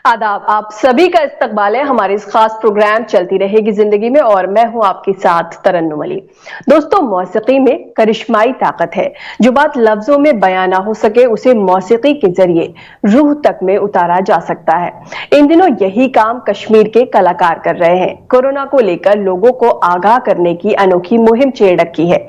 आदाब, आप सभी का इस्तकबाल है हमारे इस खास प्रोग्राम चलती रहेगी जिंदगी में और मैं हूं आपके साथ तरन्नुम अली। दोस्तों, मौसीकी में करिश्माई ताकत है। जो बात लफ्जों में बयां ना हो सके उसे मौसीकी के जरिए रूह तक में उतारा जा सकता है। इन दिनों यही काम कश्मीर के कलाकार कर रहे हैं। कोरोना को लेकर लोगों को आगाह करने की अनोखी मुहिम छेड़ रखी है।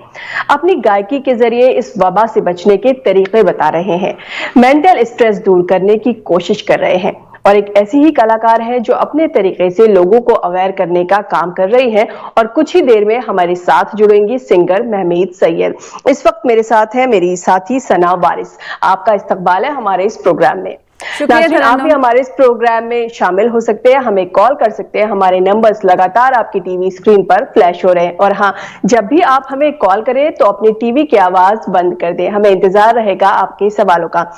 अपनी गायकी के जरिए इस वबा से बचने के तरीके बता रहे हैं, मेंटल स्ट्रेस दूर करने की कोशिश कर रहे हैं और एक ऐसी ही कलाकार है जो अपने तरीके से लोगों को अवेयर करने का काम कर रही है। और कुछ ही देर में हमारे साथ जुड़ेंगी सिंगर महमीद सैयद। इस वक्त मेरे साथ है मेरी साथी सना वारिस। आपका इस्तकबाल है हमारे इस प्रोग्राम में। नाज़रीन, आप भी हमारे इस प्रोग्राम में शामिल हो सकते हैं, हमें कॉल कर सकते हैं। हमारे नंबर्स लगातार आपकी टीवी स्क्रीन पर फ्लैश हो रहे हैं। और हाँ, जब भी आप हमें कॉल करें तो अपनी टीवी की आवाज बंद कर दें, हमें इंतजार रहेगा आपके सवालों का।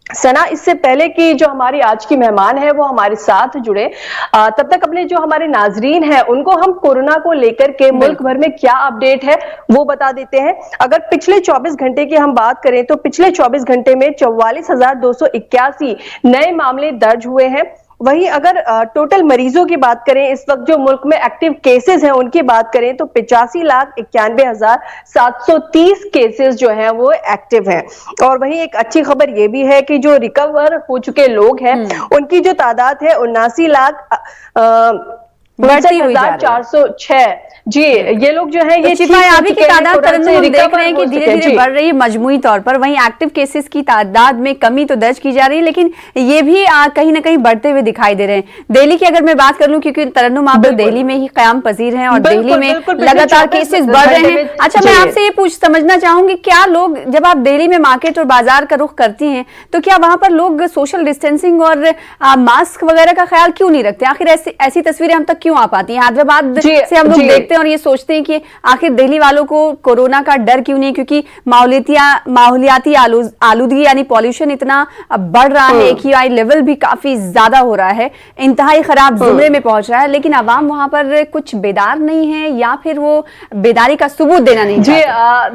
सना, इससे पहले कि जो हमारी आज की मेहमान है वो हमारे साथ जुड़े, तब तक अपने जो हमारे नाजरीन हैं उनको हम कोरोना को लेकर के मुल्क भर में क्या अपडेट है वो बता देते हैं। अगर पिछले 24 घंटे की हम बात करें तो पिछले 24 घंटे में 44,281 नए मामले दर्ज हुए हैं। वहीं अगर टोटल मरीजों की बात करें, इस वक्त जो मुल्क में एक्टिव केसेस हैं उनकी बात करें तो 85,91,730 केसेस जो हैं वो एक्टिव हैं। और वहीं एक अच्छी खबर ये भी है कि जो रिकवर हो चुके लोग हैं उनकी जो तादाद है 79,62,406। जी, ये लोग जो है ये शिफायाबी की तादाद हम देख रहे हैं कि धीरे धीरे बढ़ रही है मजमूई तौर पर। वहीं एक्टिव केसेस की तादाद में कमी तो दर्ज की जा रही है, लेकिन ये भी कहीं ना कहीं बढ़ते हुए दिखाई दे रहे हैं। दिल्ली की अगर मैं बात कर लूं, क्योंकि तरन्नुम आप दिल्ली में ही क़याम पजीर हैं और दिल्ली में लगातार केसेस बढ़ रहे हैं। अच्छा, मैं आपसे ये समझना चाहूंगी, क्या लोग जब आप दिल्ली में मार्केट और बाजार का रुख करती हैं तो क्या वहां पर लोग सोशल डिस्टेंसिंग और मास्क वगैरह का ख्याल क्यों नहीं रखते? आखिर ऐसी तस्वीरें हम तक क्यों आ पाती हैं? हैदराबाद से हम लोग देखते हैं और ये सोचते हैं कि आखिर दिल्ली वालों को कोरोना का डर क्यों नहीं, क्योंकि माहौलियाती आलूदगी यानी पॉल्यूशन इतना बढ़ रहा है, AQI लेवल भी काफी ज्यादा हो रहा है, इंतहाई खराब जुमरे में पहुंच रहा है, लेकिन अवाम वहां पर कुछ बेदार नहीं है या फिर वो बेदारी का सबूत देना नहीं जी।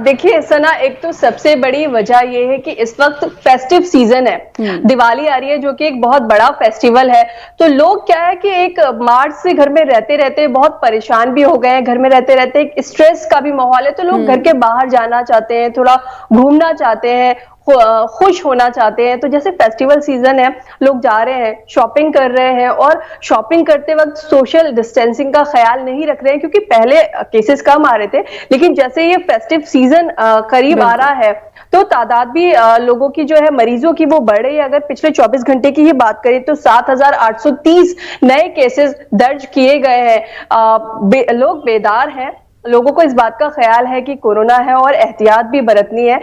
देखिए सना, एक तो सबसे बड़ी वजह ये है कि इस वक्त फेस्टिव सीजन है, दिवाली आ रही है जो कि एक बहुत बड़ा फेस्टिवल है। तो लोग क्या है कि एक मार्च से घर में रहते रहते बहुत परेशान भी हो गए हैं, घर में रहते रहते एक स्ट्रेस का भी माहौल है। तो लोग घर के बाहर जाना चाहते हैं, थोड़ा घूमना चाहते हैं, खुश होना चाहते हैं। तो जैसे फेस्टिवल सीजन है, लोग जा रहे हैं, शॉपिंग कर रहे हैं और शॉपिंग करते वक्त सोशल डिस्टेंसिंग का ख्याल नहीं रख रहे हैं, क्योंकि पहले केसेस कम आ रहे थे, लेकिन जैसे ये फेस्टिव सीजन करीब आ रहा है तो तादाद भी लोगों की जो है मरीजों की वो बढ़ रही है। अगर पिछले 24 घंटे की ही बात करें तो 7,830 नए केसेस दर्ज किए गए हैं। लोग बेदार हैं, लोगों को इस बात का ख्याल है कि कोरोना है और एहतियात भी बरतनी है।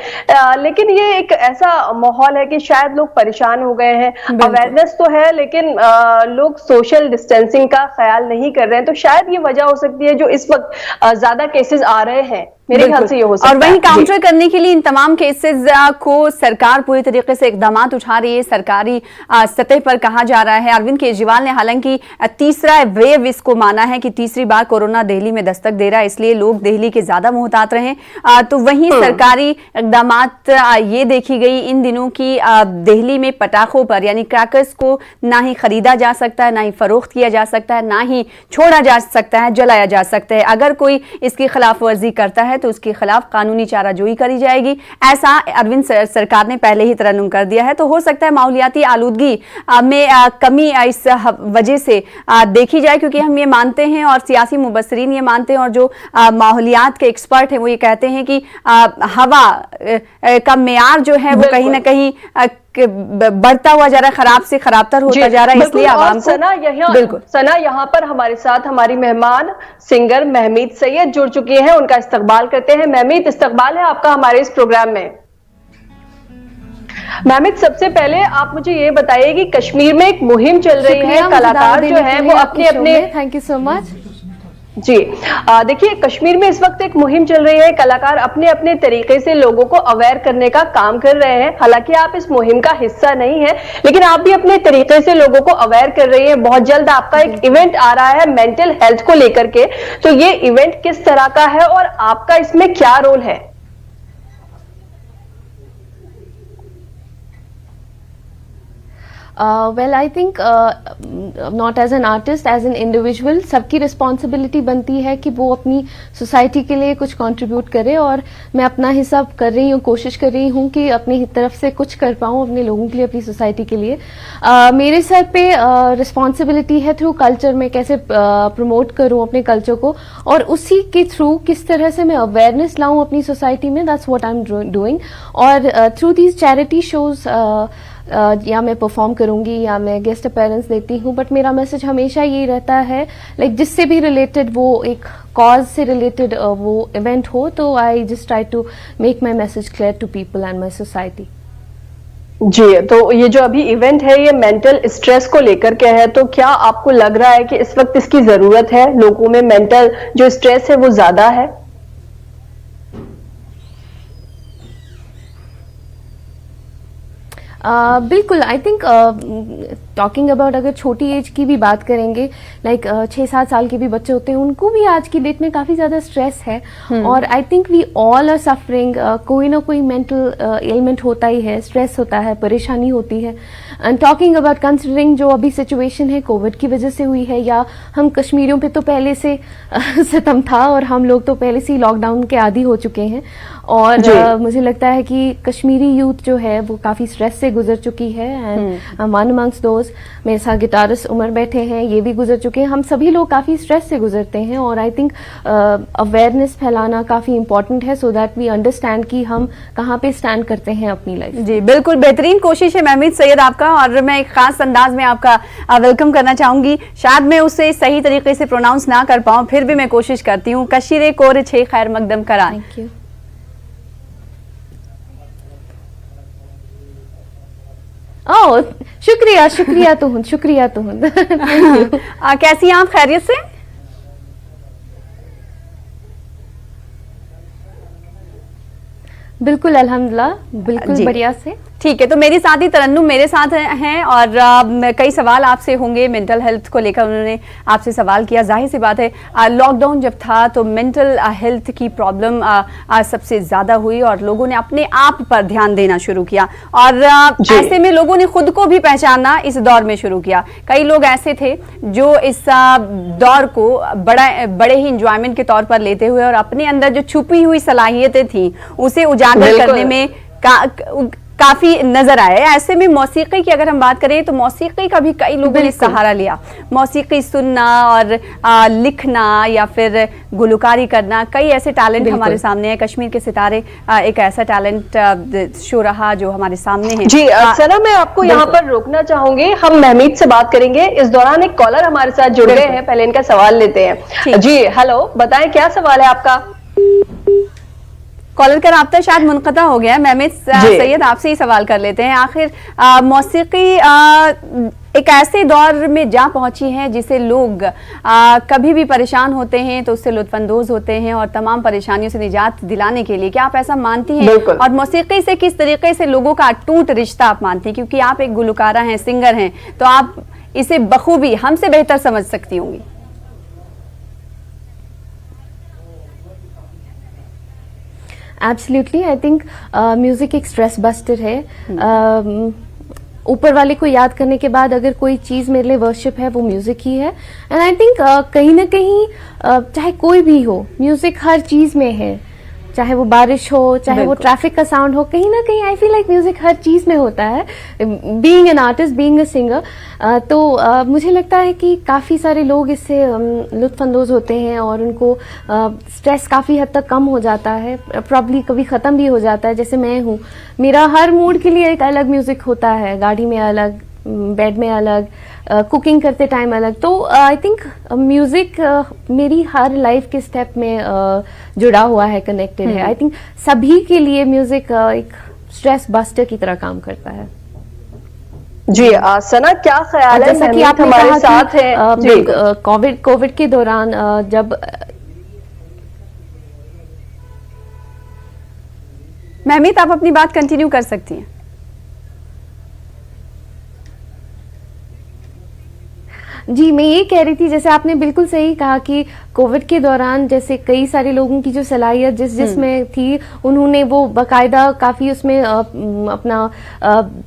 लेकिन ये एक ऐसा माहौल है कि शायद लोग परेशान हो गए हैं। अवेयरनेस तो है लेकिन लोग सोशल डिस्टेंसिंग का ख्याल नहीं कर रहे हैं। तो शायद ये वजह हो सकती है जो इस वक्त ज्यादा केसेस आ रहे हैं, मेरे ख्याल से ये हो सकता है। और वहीं काउंटर करने के लिए इन तमाम केसेस को सरकार पूरी तरीके से इकदाम उठा रही है, सरकारी सतह पर कहा जा रहा है। अरविंद केजरीवाल ने हालांकि तीसरा वेव इसको माना है कि तीसरी बार कोरोना दिल्ली में दस्तक दे रहा है, इसलिए लोग दिल्ली के ज्यादा मुहतात रहें। तो वहीं सरकारी इकदाम ये देखी गई इन दिनों की दिल्ली में पटाखों पर यानी क्रैकर्स को ना ही खरीदा जा सकता है, ना ही फरोख्त किया जा सकता है, ना ही छोड़ा जा सकता है, जलाया जा सकता है। अगर कोई इसकी खिलाफ वर्जी करता है तो उसके खिलाफ कानूनी चाराजोई करी जाएगी, ऐसा अरविंद सरकार ने पहले ही तरन्नुम कर दिया है। तो हो सकता है माहौलियाती आलूदगी में कमी इस वजह से देखी जाए, क्योंकि हम ये मानते हैं और सियासी मुबस्सरीन ये मानते हैं और जो माहौलियात के एक्सपर्ट हैं वो ये कहते हैं कि हवा का मेयार जो है वो कहीं ना कहीं बढ़ता हुआ जा रहा है, खराब से खराबतर होता जा रहा है, इसलिए आवाम को सना यहाँ पर हमारे साथ हमारी मेहमान सिंगर महमीद सैयद जुड़ चुकी हैं, उनका इस्तकबाल करते हैं। महमीद, इस्तकबाल है आपका हमारे इस प्रोग्राम में। महमीद, सबसे पहले आप मुझे ये बताइए कि कश्मीर में एक मुहिम चल रही है, कलाकार जो है वो अपने थैंक यू सो मच। जी, देखिए कश्मीर में इस वक्त एक मुहिम चल रही है, कलाकार अपने अपने तरीके से लोगों को अवेयर करने का काम कर रहे हैं। हालांकि आप इस मुहिम का हिस्सा नहीं है, लेकिन आप भी अपने तरीके से लोगों को अवेयर कर रही हैं। बहुत जल्द आपका एक इवेंट आ रहा है मेंटल हेल्थ को लेकर के, तो ये इवेंट किस तरह का है और आपका इसमें क्या रोल है? Well I think not as an artist, as an individual सबकी रिस्पॉन्सिबिलिटी बनती है कि वो अपनी सोसाइटी के लिए कुछ कंट्रीब्यूट करे, और मैं अपना हिस्सा कर रही हूँ, कोशिश कर रही हूँ कि अपनी तरफ से कुछ कर पाऊँ अपने लोगों के लिए, अपनी सोसाइटी के लिए। मेरे सर पे रिस्पॉन्सिबिलिटी है थ्रू कल्चर में कैसे प्रमोट करूँ अपने कल्चर को, और उसी के थ्रू किस तरह से मैं अवेयरनेस लाऊं अपनी सोसाइटी में, that's what I am doing. और थ्रू दीज चैरिटी शोज या मैं परफॉर्म करूंगी या मैं गेस्ट अपीयरेंस देती हूँ, बट मेरा मैसेज हमेशा यही रहता है लाइक जिससे भी रिलेटेड वो एक कॉज से रिलेटेड वो इवेंट हो, तो I just try to make my message clear to people and my society. जी, तो ये जो अभी इवेंट है ये मेंटल स्ट्रेस को लेकर के है, तो क्या आपको लग रहा है कि इस वक्त इसकी जरूरत है, लोगों में मेंटल जो स्ट्रेस है वो ज्यादा है? बिल्कुल, आई थिंक टॉकिंग अबाउट अगर छोटी एज की भी बात करेंगे, लाइक 6-7 साल के भी बच्चे होते हैं, उनको भी आज की डेट में काफी ज्यादा स्ट्रेस है, और I think we all are suffering, कोई ना कोई मेंटल एलिमेंट होता ही है, स्ट्रेस होता है, परेशानी होती है। एंड टॉकिंग अबाउट कंसिडरिंग जो अभी सिचुएशन है कोविड की वजह से हुई है, या हम कश्मीरियों पे तो पहले से सितम था और हम लोग तो पहले से ही लॉकडाउन के आदी हो चुके हैं, और मुझे लगता है कि कश्मीरी यूथ जो है वो काफी स्ट्रेस से गुजर चुकी है। एंड वन अमंग्स दोज, मेरे साथ गिटारिस्ट उमर बैठे हैं, ये भी गुजर चुके हैं, हम सभी लोग काफी स्ट्रेस से गुजरते हैं, और आई थिंक अवेयरनेस फैलाना काफी इंपॉर्टेंट है सो दैट वी अंडरस्टैंड कि हम कहाँ पे स्टैंड करते हैं अपनी लाइफ। जी बिल्कुल, बेहतरीन कोशिश है महमीद सैयद आपका, और मैं एक खास अंदाज में आपका वेलकम करना चाहूंगी। शायद मैं उसे सही तरीके से प्रोनाउंस ना कर पाऊं, फिर भी मैं कोशिश करती हूँ। कशीरे कोर छे खैर मकदम करा। Thank you. ओह शुक्रिया, शुक्रिया तो हूँ, शुक्रिया तो हूँ। कैसी हैं आप, खैरियत से? बिल्कुल अल्हम्दुलिल्लाह, बिल्कुल बढ़िया से। ठीक है, तो मेरी साथी तरन्नुम मेरे साथ हैं, और कई सवाल आपसे होंगे मेंटल हेल्थ को लेकर। उन्होंने आपसे सवाल किया, जाहिर सी बात है लॉकडाउन जब था तो मेंटल हेल्थ की प्रॉब्लम सबसे ज्यादा हुई, और लोगों ने अपने आप पर ध्यान देना शुरू किया, और ऐसे में लोगों ने खुद को भी पहचानना इस दौर में शुरू किया। कई लोग ऐसे थे जो इस दौर को बड़े ही इंजॉयमेंट के तौर पर लेते हुए और अपने अंदर जो छुपी हुई सलाहियतें थी उसे उजागर करने में काफी नजर आए। ऐसे में मौसीकी की अगर हम बात करें तो मौसीकी का भी कई लोगों ने सहारा लिया। मौसीकी सुनना और लिखना या फिर गुलकारी करना, कई ऐसे टैलेंट हमारे सामने हैं। कश्मीर के सितारे एक ऐसा टैलेंट शो रहा जो हमारे सामने है। जी सना, मैं आपको यहाँ पर रोकना चाहूंगी, हम महमीद से बात करेंगे। इस दौरान एक कॉलर हमारे साथ जुड़ गए हैं, पहले इनका सवाल लेते हैं। जी हेलो, बताएं क्या सवाल है आपका? कॉलर का राब्ता शायद मुनक़ता हो गया है। महमीद सैयद, आपसे ही सवाल कर लेते हैं। आखिर मौसीकी एक ऐसे दौर में जा पहुंची है जिसे लोग कभी भी परेशान होते हैं तो उससे लुत्फानंदोज होते हैं, और तमाम परेशानियों से निजात दिलाने के लिए, क्या आप ऐसा मानती हैं? और मौसीकी से किस तरीके से लोगों का अटूट रिश्ता आप मानती हैं? क्योंकि आप एक गुलकारा हैं, सिंगर हैं, तो आप इसे बखूबी हमसे बेहतर समझ सकती होंगी। एब्सोल्युटली, आई थिंक म्यूजिक एक स्ट्रेस बस्टर है। ऊपर वाले को याद करने के बाद अगर कोई चीज मेरे लिए वर्शिप है वो म्यूजिक ही है। एंड आई थिंक कहीं ना कहीं चाहे कोई भी हो, म्यूजिक हर चीज में है, चाहे वो बारिश हो, चाहे वो ट्रैफिक का साउंड हो, कहीं ना कहीं आई फील लाइक म्यूजिक हर चीज में होता है। Being an artist, being a singer, तो मुझे लगता है कि काफी सारे लोग इससे लुत्फानंदोज होते हैं और उनको स्ट्रेस काफी हद तक कम हो जाता है, प्रॉब्ली कभी खत्म भी हो जाता है। जैसे मैं हूँ, मेरा हर मूड के लिए एक अलग म्यूजिक होता है, गाड़ी में अलग, बेड में अलग, कुकिंग करते टाइम अलग। तो आई थिंक म्यूजिक मेरी हर लाइफ के स्टेप में जुड़ा हुआ है, कनेक्टेड है। आई थिंक सभी के लिए म्यूजिक एक स्ट्रेस बस्टर की तरह काम करता है। जी सना, क्या ख्याल है? जैसा कि आप हमारे साथ है कोविड के दौरान जब महमीद, आप अपनी बात कंटिन्यू कर सकती हैं। जी, मैं ये कह रही थी, जैसे आपने बिल्कुल सही कहा कि कोविड के दौरान जैसे कई सारे लोगों की जो सलाहियत जिसमें थी, उन्होंने वो बाकायदा काफी उसमें अपना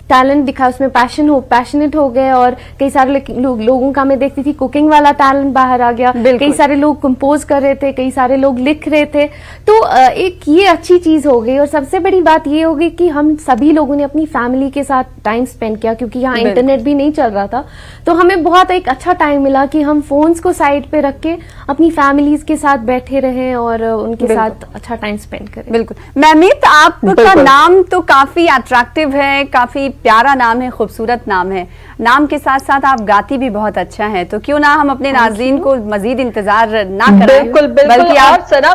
टैलेंट दिखा, उसमें पैशनेट हो गए, और कई सारे लोगों का मैं देखती थी कुकिंग वाला टैलेंट बाहर आ गया, कई सारे लोग कंपोज कर रहे थे, कई सारे लोग लिख रहे थे। तो एक ये अच्छी चीज हो गई, और सबसे बड़ी बात ये हो गई कि हम सभी लोगों ने अपनी फैमिली के साथ टाइम स्पेंड किया, क्योंकि यहाँ इंटरनेट भी नहीं चल रहा था। तो हमें बहुत एक अच्छा टाइम मिला कि हम फोन्स को साइड पे रख के अपनी फैमिलीज के साथ बैठे रहे और उनके साथ अच्छा टाइम स्पेंड करें। बिल्कुल। महमीत, आपका नाम तो काफी अट्रैक्टिव है, काफी प्यारा नाम है, खूबसूरत नाम है। नाम के साथ साथ आप गाती भी बहुत अच्छा है, तो क्यों ना हम अपने नाज़रीन को मजीद इंतजार ना करें। बिल्कुल बिल्कुल। बल्कि आप सना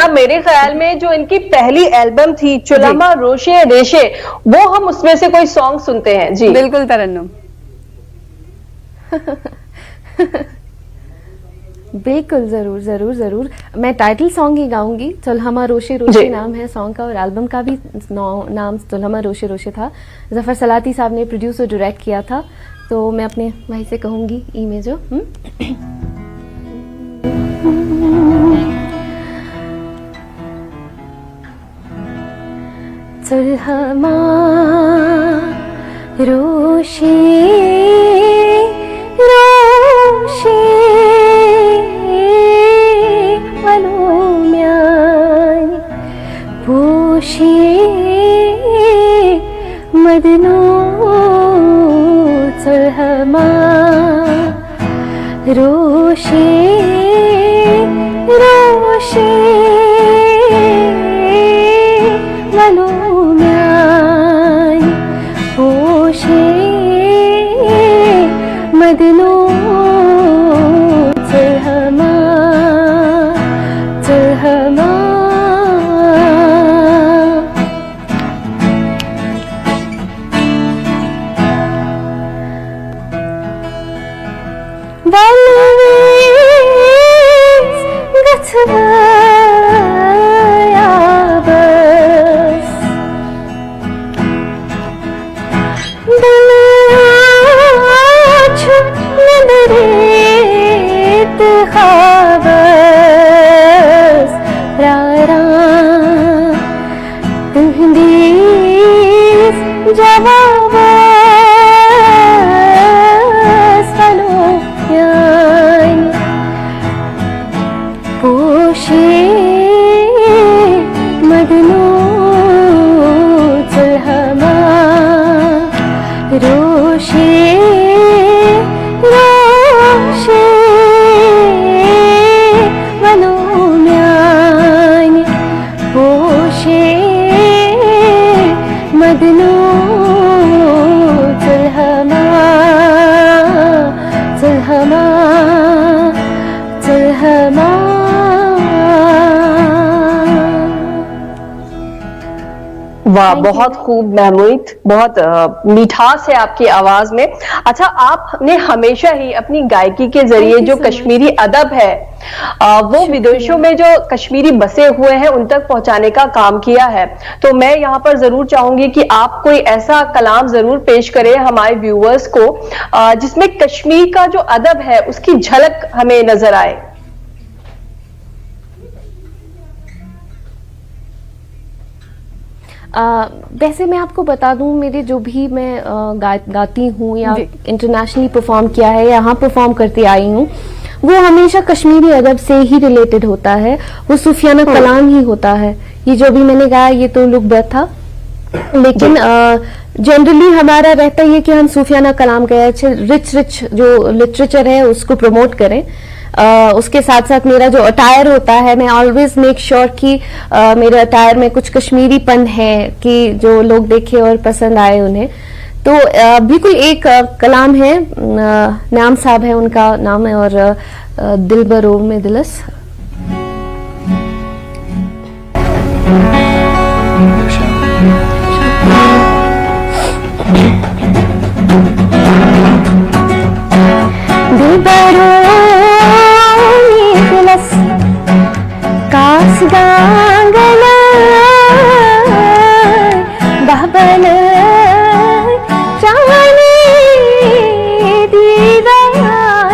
मेरे ख्याल में जो इनकी पहली एल्बम थी चुलमा रोशे रेशे, वो हम उसमें से कोई सॉन्ग सुनते हैं। जी बिल्कुल तरन्नुम। बिल्कुल, जरूर जरूर जरूर। मैं टाइटल सॉन्ग ही गाऊंगी। चुलमा रोशे रोशे नाम है सॉन्ग का, और एल्बम का भी नाम चुलमा रोशे रोशे था। जफर सलाती साहब ने प्रोड्यूस और डायरेक्ट किया था। तो मैं अपने भाई से कहूंगी ई में जो चुलमा रोशे रोशे पोशे मदनो चुलमा रोशे रोशे वलो म्यान पोशे मदनो चुलमा चुलमा वाह, बहुत खूब महमूद, बहुत मिठास है आपकी आवाज में। अच्छा, आपने हमेशा ही अपनी गायकी के जरिए जो कश्मीरी अदब है वो विदेशों में जो कश्मीरी बसे हुए हैं उन तक पहुंचाने का काम किया है। तो मैं यहाँ पर जरूर चाहूंगी कि आप कोई ऐसा कलाम जरूर पेश करें हमारे व्यूअर्स को जिसमें कश्मीर का जो अदब है उसकी झलक हमें नजर आए। वैसे मैं आपको बता दूं, मेरे जो भी मैं गाती हूँ या इंटरनेशनली परफॉर्म किया है, यहाँ परफॉर्म करती आई हूँ, वो हमेशा कश्मीरी अदब से ही रिलेटेड होता है। वो सूफियाना कलाम ही होता है। ये जो भी मैंने गाया ये तो लुग़त था, लेकिन जनरली हमारा रहता है कि हम सूफियाना कलाम गाए, रिच जो लिटरेचर है उसको प्रमोट करें। उसके साथ साथ मेरा जो अटायर होता है, मैं ऑलवेज मेक श्योर कि मेरे अटायर में कुछ कश्मीरीपन है कि जो लोग देखे और पसंद आए उन्हें। तो बिल्कुल एक कलाम है, नाम साहब है उनका नाम है, और दिल बरो में दिलस। दिल बरो कास गांगल बहबल चाने दीवार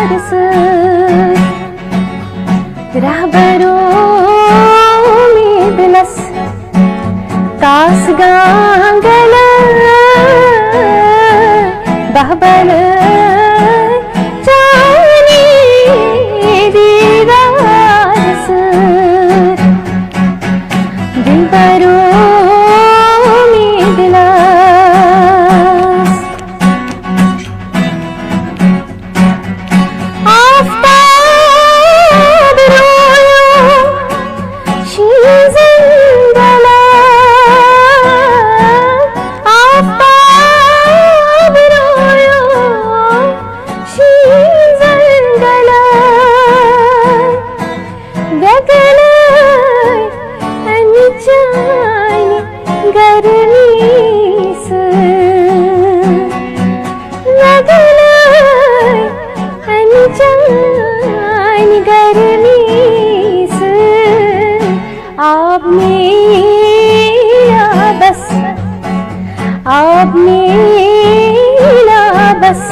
नीला बस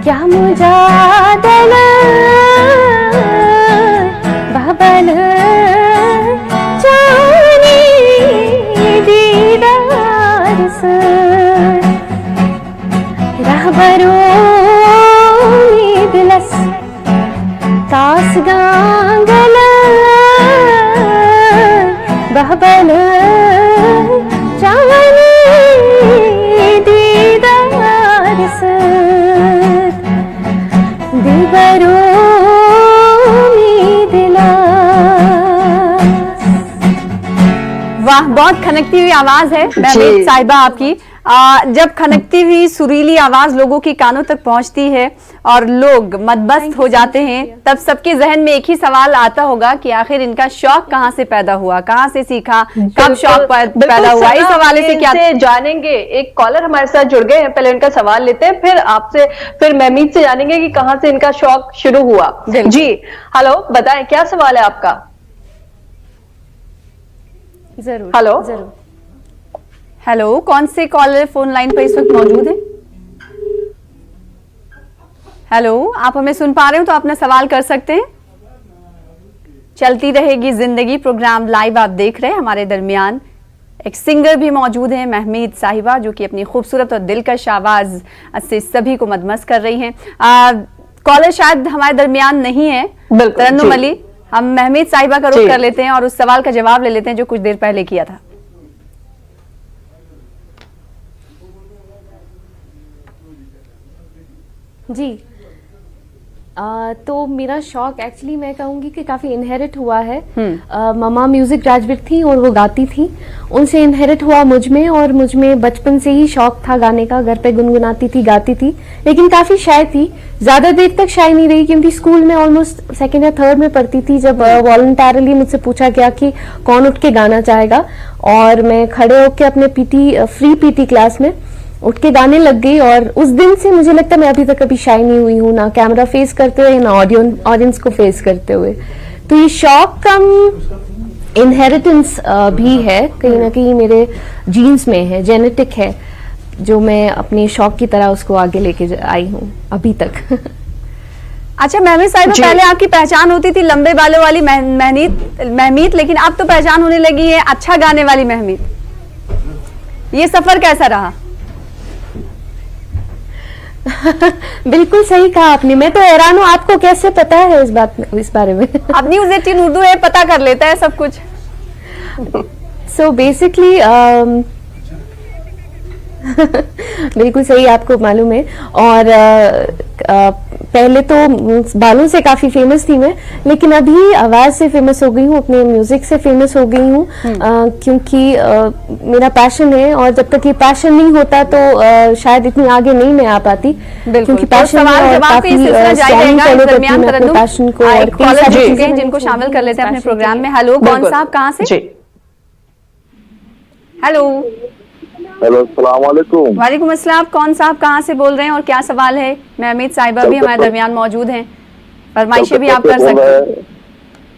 क्या मुजादला बाबल जाने दीदार से रहबरो दिलस तास गांगला बाबल जाने दीदार से दिवरो वाह, बहुत खनकती हुई आवाज है महमीद साहिबा आपकी। जब खनकती हुई सुरीली आवाज लोगों की कानों तक पहुंचती है और लोग मदमस्त हो जाते हैं, तब सबके जहन में एक ही सवाल आता होगा कि आखिर इनका शौक कहां से पैदा हुआ, कहां से सीखा, कब शौक पैदा हुआ। इस हवाले से क्या जानेंगे। एक कॉलर हमारे साथ जुड़ गए हैं, पहले इनका सवाल लेते हैं, फिर आपसे, फिर महमीद से जानेंगे कि कहां से इनका शौक शुरू हुआ। जी हेलो, बताएं क्या सवाल है आपका? जरूर हेलो जरूर। हेलो, कौन से कॉलर फोन लाइन पर इस वक्त मौजूद है? हेलो, आप हमें सुन पा रहे हो तो अपना सवाल कर सकते हैं। चलती रहेगी जिंदगी प्रोग्राम लाइव आप देख रहे हैं। हमारे दरमियान एक सिंगर भी मौजूद है, महमीद साहिबा, जो कि अपनी खूबसूरत और दिलकश आवाज से सभी को मदमस्त कर रही हैं। कॉलर शायद हमारे दरमियान नहीं है तरन्नुम अली। हम महमीद साहिबा का रुख कर लेते हैं और उस सवाल का जवाब ले लेते हैं जो कुछ देर पहले किया था। जी तो मेरा शौक एक्चुअली मैं कहूँगी कि काफ़ी इनहेरिट हुआ है। मम्मा म्यूज़िक ग्रेजुएट थी और वो गाती थी, उनसे इनहेरिट हुआ मुझ में, और मुझ में बचपन से ही शौक था गाने का। घर पे गुनगुनाती थी, गाती थी, लेकिन काफ़ी शाय थी। ज़्यादा देर तक शाय नहीं रही क्योंकि स्कूल में ऑलमोस्ट सेकेंड या थर्ड में पढ़ती थी जब वॉलंटरली मुझसे पूछा गया कि कौन उठ के गाना चाहेगा, और मैं खड़े होकर अपने फ्री पीटी क्लास में उठ के गाने लग गई। और उस दिन से मुझे लगता है मैं अभी तक कभी शाय नहीं हुई हूँ, ना कैमरा फेस करते हुए ना ऑडियंस को फेस करते हुए। तो ये शौक कम इनहेरिटेंस भी है, कहीं ना कहीं मेरे जीन्स में है, जेनेटिक है, जो मैं अपने शौक की तरह उसको आगे लेके आई हूँ अभी तक। अच्छा महमीद साहिबा, पहले आपकी पहचान होती थी लंबे बालों वाली महमीद, लेकिन अब तो पहचान होने लगी है अच्छा गाने वाली महमीद। ये सफर कैसा रहा? बिल्कुल सही कहा आपने, मैं तो हैरान हूँ, आपको कैसे पता है इस बारे में? अब न्यूज़ 18 उर्दू है, पता कर लेता है सब कुछ। सो बेसिकली बिल्कुल सही, आपको मालूम है। और पहले तो बालों से काफी फेमस थी मैं, लेकिन अभी आवाज से फेमस हो गई हूँ, अपने म्यूजिक से फेमस हो गई हूँ, क्योंकि मेरा पैशन है, और जब तक ये पैशन नहीं होता तो शायद इतनी आगे नहीं मैं आ पाती, क्योंकि पैशन पैशन को और जिनको शामिल कर लेते हैं अपने प्रोग्राम में। हेलो, कौन साहब कहाँ से? हेलो अस्सलाम वालेकुम। वालेकुम अस्सलाम। कौन साहब कहाँ से बोल रहे हैं और क्या सवाल है? महमीद साहिबा भी हमारे दरमियान मौजूद हैं, फरमाइशें भी आप कर सकते हैं।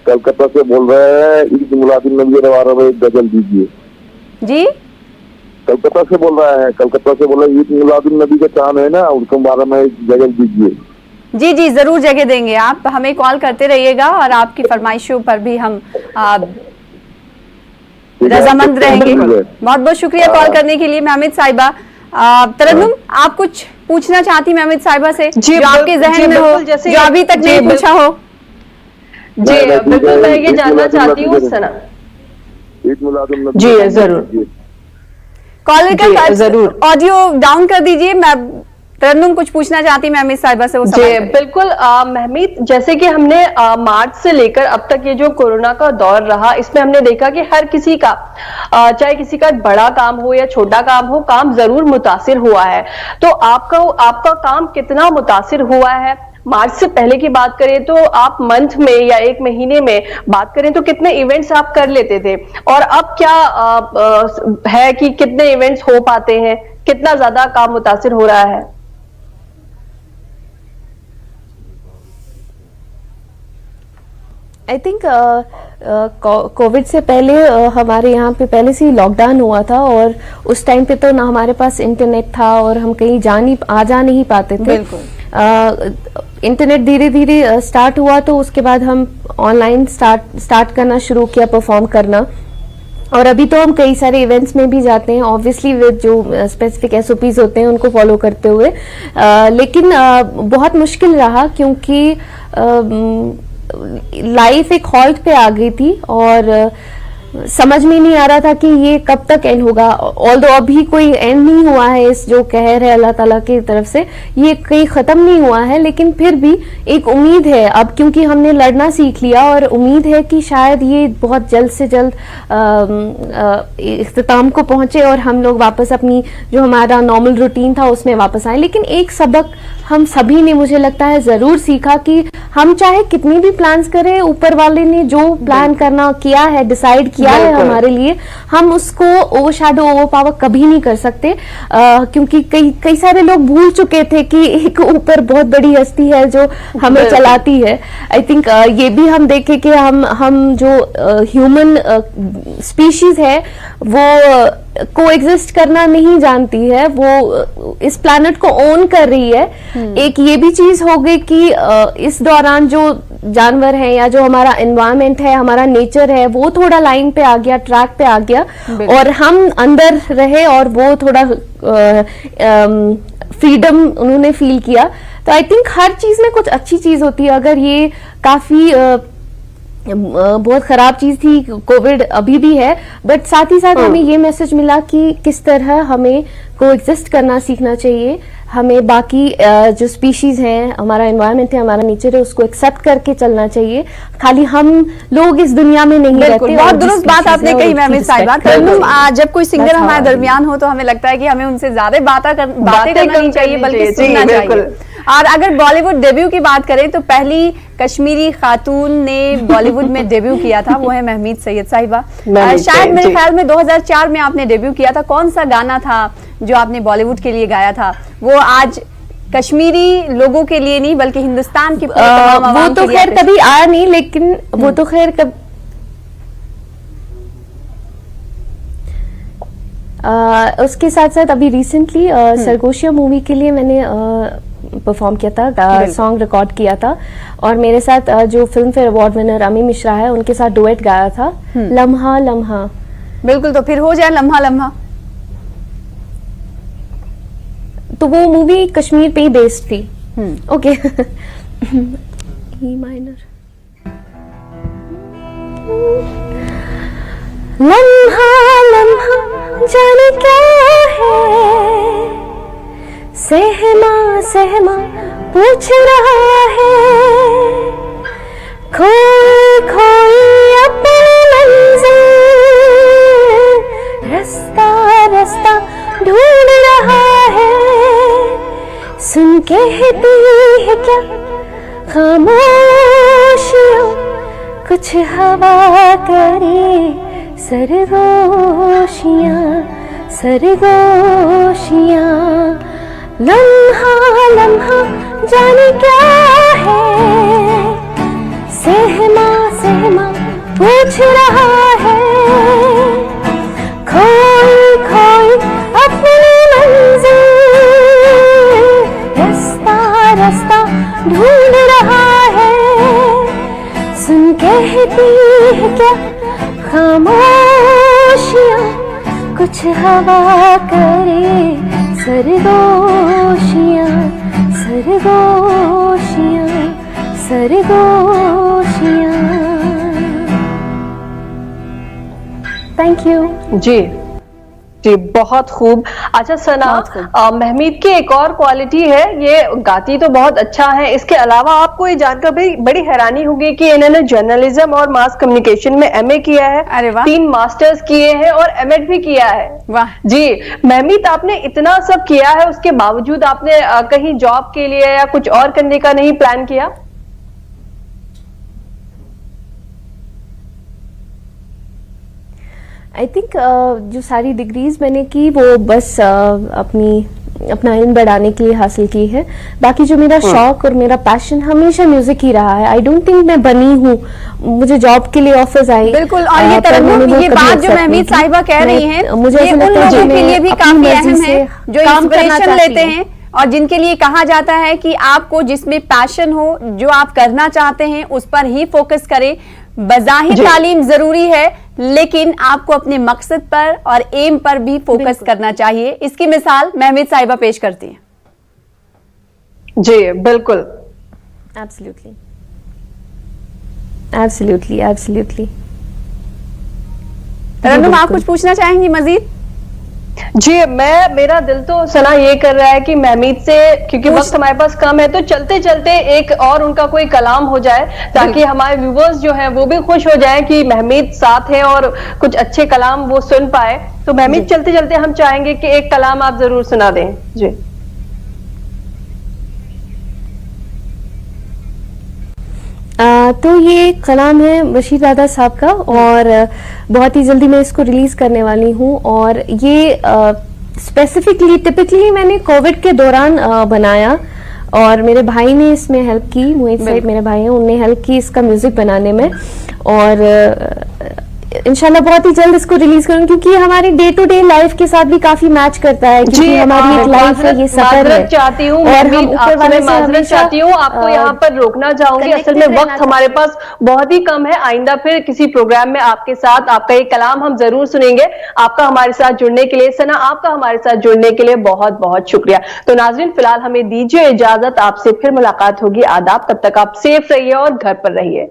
कलकत्ता से बोल रहे हैं, ईद मिलादुन नबी के बारे में एक गजल दीजिए। जी, कलकत्ता से बोल रहे हैं, कलकत्ता से बोल रहे हैं, ईद मिलादुन नबी का चांद है ना, उसके बारे में एक गजल दीजिए। जी जी, जरूर जगह देंगे। आप हमें कॉल करते रहिएगा और आपकी फरमाइशों पर भी हम रजामंद रहेंगे। बहुत बहुत शुक्रिया कॉल करने के लिए महमीद साहिबा। तरन्नुम, आप कुछ पूछना चाहती महमीद साहिबा से जो आपके जहन में हो, जो अभी तक नहीं पूछा हो? जी बिल्कुल, मैं ये जानना चाहती हूँ सना। जी जरूर, कॉलर का जरूर ऑडियो डाउन कर दीजिए। मैं तरन्नुम कुछ पूछना चाहती महमीद साहिबा से, वो जी बिल्कुल। महमीद, जैसे कि हमने मार्च से लेकर अब तक ये जो कोरोना का दौर रहा, इसमें हमने देखा कि हर किसी का, चाहे किसी का बड़ा काम हो या छोटा काम हो, काम जरूर मुतासिर हुआ है। तो आपका काम कितना मुतासिर हुआ है? मार्च से पहले की बात करें तो आप मंथ में या एक महीने में बात करें तो कितने इवेंट्स आप कर लेते थे, और अब क्या है कि कितने इवेंट्स हो पाते हैं, कितना ज्यादा काम मुतासिर हो रहा है? आई थिंक कोविड से पहले हमारे यहाँ पे पहले से ही लॉकडाउन हुआ था, और उस टाइम पे तो ना हमारे पास इंटरनेट था और हम कहीं जा नहीं पाते थे। बिल्कुल। इंटरनेट धीरे धीरे स्टार्ट हुआ, तो उसके बाद हम ऑनलाइन स्टार्ट करना शुरू किया, परफॉर्म करना। और अभी तो हम कई सारे इवेंट्स में भी जाते हैं, ऑब्वियसली विद जो स्पेसिफिक एसओपीज होते हैं उनको फॉलो करते हुए। लेकिन बहुत मुश्किल रहा, क्योंकि लाइफ एक हॉल्ट पे आ गई थी और समझ में नहीं आ रहा था कि ये कब तक एंड होगा। ऑल्दो अभी कोई एंड नहीं हुआ है, इस जो कहर है अल्लाह ताला की तरफ से, ये कहीं खत्म नहीं हुआ है, लेकिन फिर भी एक उम्मीद है अब, क्योंकि हमने लड़ना सीख लिया, और उम्मीद है कि शायद ये बहुत जल्द से जल्द इख्तिताम को पहुंचे और हम लोग वापस अपनी जो हमारा नॉर्मल रूटीन था उसमें वापस आए। लेकिन एक सबक हम सभी ने, मुझे लगता है, जरूर सीखा कि हम चाहे कितनी भी प्लान्स करें, ऊपर वाले ने जो प्लान करना किया है, डिसाइड किया है हमारे लिए, हम उसको ओवरशैडो, ओवरपावर कभी नहीं कर सकते। क्योंकि कई सारे लोग भूल चुके थे कि एक ऊपर बहुत बड़ी हस्ती है जो हमें चलाती है। आई थिंक ये भी हम देखें कि हम जो ह्यूमन स्पीशीज है वो को एग्जिस्ट करना नहीं जानती है, वो इस प्लैनेट को ओन कर रही है। एक ये भी चीज हो गई कि इस दौरान जो जानवर है या जो हमारा एनवायरनमेंट है, हमारा नेचर है, वो थोड़ा लाइन पे आ गया, ट्रैक पे आ गया, और हम अंदर रहे और वो थोड़ा फ्रीडम उन्होंने फील किया। तो आई थिंक हर चीज में कुछ अच्छी चीज होती है। अगर ये काफी बहुत खराब चीज थी, कोविड अभी भी है, बट साथ ही साथ हमें ये मैसेज मिला कि किस तरह हमें को एग्जिस्ट करना सीखना चाहिए। हमें बाकी जो स्पीशीज हैं, हमारा एनवायरनमेंट है, हमारा नेचर है, उसको एक्सेप्ट करके चलना चाहिए। खाली हम लोग इस दुनिया में नहीं रहते। बहुत दुरुस्त बात आपने कही महमीद साहिबा। जब कोई सिंगर हमारे दरमियान हो तो हमें लगता है कि हमें उनसे ज्यादा बातें करनी चाहिए, बल्कि सुनना चाहिए। और अगर बॉलीवुड डेब्यू की बात करें तो पहली कश्मीरी खातून ने बॉलीवुड में डेब्यू किया था, वो है महमीद सैयद साहिबा। शायद मेरे ख्याल में 2004 में आपने डेब्यू किया था। कौन सा गाना था जो आपने बॉलीवुड के लिए गाया था? वो आज कश्मीरी लोगों के लिए नहीं बल्कि हिंदुस्तान की तमाम वो तो खैर कभी आया नहीं, लेकिन वो तो खैर उसके साथ साथ अभी रिसेंटली सरगोशिया मूवी के लिए मैंने परफॉर्म किया था, सॉन्ग रिकॉर्ड किया था, और मेरे साथ जो फिल्म फेयर अवार्ड विनर अमी मिश्रा है, उनके साथ डुएट गाया था, लम्हा लम्हा। बिल्कुल, तो फिर हो जाए लम्हा लम्हा। तो वो मूवी कश्मीर पे ही बेस्ड थी। ओके। E minor. लम्हा लम्हा जाने क्या है, सहमा सहमा पूछ रहा है, खोई खोई अपनी मंजिल, रास्ता रास्ता ढूंढ रहा है, सुन कहती है क्या खामोशियों, कुछ हवा करे सरगोशियां सरगोशियां। लम्हा लम्हा जाने क्या है, सहमा सहमा पूछ रहा है, खोई खोई अपनी मंजिल, रास्ता रास्ता ढूंढ रहा है, सुन कहती है क्या खामोशियां, कुछ हवा करे सरगोशियां सरगोशियां सरगोशियां। थैंक यू जी जी, बहुत खूब। अच्छा सना, महमीद की एक और क्वालिटी है, ये गाती तो बहुत अच्छा है, इसके अलावा आपको ये जानकर भी बड़ी हैरानी होगी कि इन्होंने जर्नलिज्म और मास कम्युनिकेशन में एमए किया है। अरे वाह। 3 मास्टर्स किए हैं और एमएड भी किया है। वाह जी महमीद, आपने इतना सब किया है, उसके बावजूद आपने कहीं जॉब के लिए या कुछ और करने का नहीं प्लान किया? आई थिंक जो सारी डिग्रीज मैंने की वो बस अपनी अपना इल्म बढ़ाने के लिए हासिल की है। बाकी जो मेरा शौक और मेरा पैशन हमेशा म्यूजिक ही रहा है। आई डोंट थिंक मैं बनी हूँ, मुझे जॉब के लिए ऑफर्स आई। बिल्कुल, और ये तरन्नुम, ये बात जो महमीद साहिबा कह रही हैं, मुझे ये उन लोगों के लिए भी काफी अहम है जो इंस्पिरेशन लेते हैं और जिनके लिए कहा जाता है कि आपको जिसमें पैशन हो, जो आप करना चाहते हैं उस पर ही फोकस करें। बज़ाहिर तालीम जरूरी है, लेकिन आपको अपने मकसद पर और एम पर भी फोकस करना चाहिए। इसकी मिसाल महमीद साहिबा पेश करती हैं। जी बिल्कुल, एब्सोल्युटली एब्सोल्युटली एब्सोल्युटली। तरन्नुम, आप कुछ पूछना चाहेंगी मजीद? जी, मेरा दिल तो सना ये कर रहा है कि महमीद से, क्योंकि वक्त हमारे पास कम है, तो चलते चलते एक और उनका कोई कलाम हो जाए ताकि हमारे व्यूवर्स जो हैं वो भी खुश हो जाएं कि महमीद साथ है और कुछ अच्छे कलाम वो सुन पाए। तो महमीद, चलते चलते हम चाहेंगे कि एक कलाम आप जरूर सुना दें। जी तो ये कलाम है बशीर दादा साहब का और बहुत ही जल्दी मैं इसको रिलीज करने वाली हूँ। और ये स्पेसिफिकली टिपिकली मैंने कोविड के दौरान बनाया और मेरे भाई ने इसमें हेल्प की। मोहित साहिब मेरे भाई हैं, उनने हेल्प की इसका म्यूजिक बनाने में। और इंशाल्लाह बहुत ही जल्द इसको रिलीज करूंगी क्योंकि ये हमारी डे टू डे लाइफ के साथ भी काफी मैच करता है, क्योंकि हमारी एक लाइफ है, ये सफर है। चाहती हूँ और हम ऊपर वाले से माजरत चाहती हूँ, आपको यहाँ पर रोकना चाहूंगी। असल में वक्त हमारे पास बहुत ही कम है। आइंदा फिर किसी प्रोग्राम में आपके साथ आपका एक कलाम हम जरूर सुनेंगे। आपका हमारे साथ जुड़ने के लिए, सना आपका हमारे साथ जुड़ने के लिए बहुत बहुत शुक्रिया। तो नाजरीन, फिलहाल हमें दीजिए इजाजत, आपसे फिर मुलाकात होगी। आदाब, तब तक आप सेफ रहिए और घर पर रहिए।